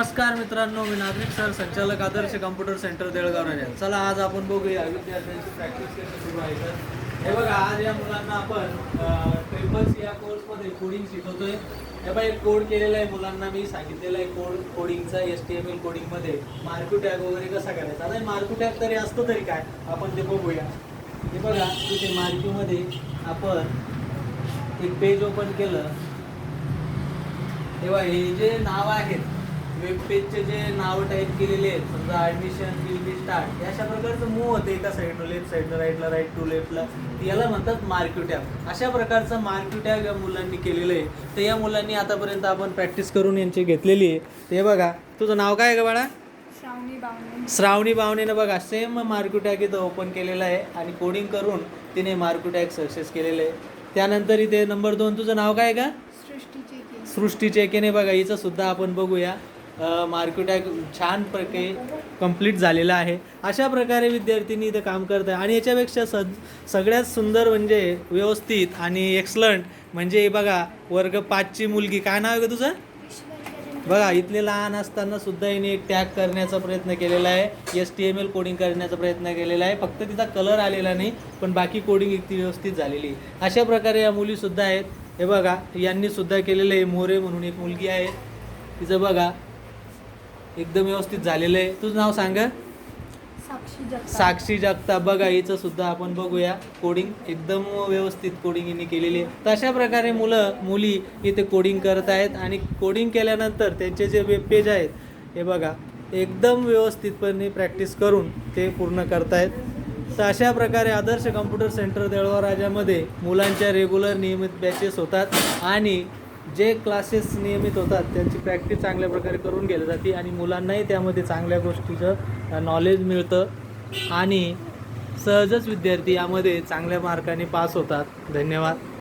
नमस्कार मित्रांनो, मी नागरिक सर, संचालक आदर्श कम्प्युटर सेंटर देळगाव राजा. चला आज आपण बघूया विद्यार्थ्यांची प्रॅक्टिस कशी सुरू आहे. तर हे बघा, आज या मुलांना आपण ट्रिपल्स या कोर्समध्ये कोडिंग शिकवतोय. हे बघा, एक कोड केलेला आहे मुलांना, मी सांगितलेला आहे कोडिंगचा HTML कोडिंगमध्ये मार्कू टॅग वगैरे कसा करायचा. आता मार्कू टॅग तरी असतो तरी काय, आपण ते बघूया. हे बघा, तिथे मार्क्यूमध्ये आपण एक पेज ओपन केलं तेव्हा हे जे नाव आहेत वेब पेजचे जे नाव टाईप केलेले आहेत, समजा ॲडमिशन विल बी स्टार्ट, अशा प्रकारचं मूव होते एका साईडला लेफ्ट साईडला, राईटला राईट टू लेफ्टला, याला म्हणतात मार्क्यू टॅग. अशा प्रकारचं मार्क्यू टॅग या मुलांनी केलेलं आहे. तर या मुलांनी आतापर्यंत आपण प्रॅक्टिस करून यांची घेतलेली आहे. ते बघा, तुझं नाव काय आहे का बाळा? श्रावणी बावणेनं बघा सेम मार्क्यू टॅग इथं ओपन केलेलं आहे आणि कोडिंग करून तिने मार्क्यू टॅग सक्सेस केलेलं आहे. त्यानंतर इथे नंबर 2, तुझं नाव काय का? सृष्टी चेकेने बघा, हिचं सुद्धा आपण बघूया. मार्क्यू टॅग छान प्रकारे कंप्लीट झालेला आहे. अशा प्रकारे विद्यार्थ्यांनी इथं काम करत आहे. आणि याच्यापेक्षा सगळ्यात सुंदर म्हणजे व्यवस्थित आणि एक्सलंट म्हणजे बघा, वर्ग 5ची मुलगी, काय नाव आहे का तुझं? बघा, इथले लहान असताना सुद्धा हिने एक टॅग करण्याचा प्रयत्न केलेला आहे, HTML कोडिंग करण्याचा प्रयत्न केलेला आहे. फक्त तिचा कलर आलेला नाही, पण बाकी कोडिंग इतकी व्यवस्थित झालेली आहे. अशा प्रकारे या मुलीसुद्धा आहेत. हे बघा, यांनी सुद्धा केलेलं आहे. मोरे म्हणून एक मुलगी आहे, तिचं बघा एकदम व्यवस्थित झालेलं आहे. तुझं नाव सांगा? साक्षी जगताप. बघा, हिचं सुद्धा आपण बघूया, कोडिंग एकदम व्यवस्थित कोडिंग हिने केलेली आहे. तर अशा प्रकारे मुली इथे कोडिंग करत आहेत आणि कोडिंग केल्यानंतर त्यांचे जे वेब पेज आहेत हे बघा एकदम व्यवस्थितपणे प्रॅक्टिस करून ते पूर्ण करतायत. तर अशा प्रकारे आदर्श कम्प्युटर सेंटर देळगाव राजामध्ये मुलांच्या रेग्युलर नियमित बॅचेस होतात आणि जे क्लासेस नियमित होतात त्यांची प्रॅक्टिस चांगल्या प्रकारे करून घेतली जाते आणि मुलांनाही त्यामध्ये चांगल्या गोष्टीचं नॉलेज मिळतं आणि सहजच विद्यार्थी यामध्ये चांगल्या मार्काने पास होतात. धन्यवाद.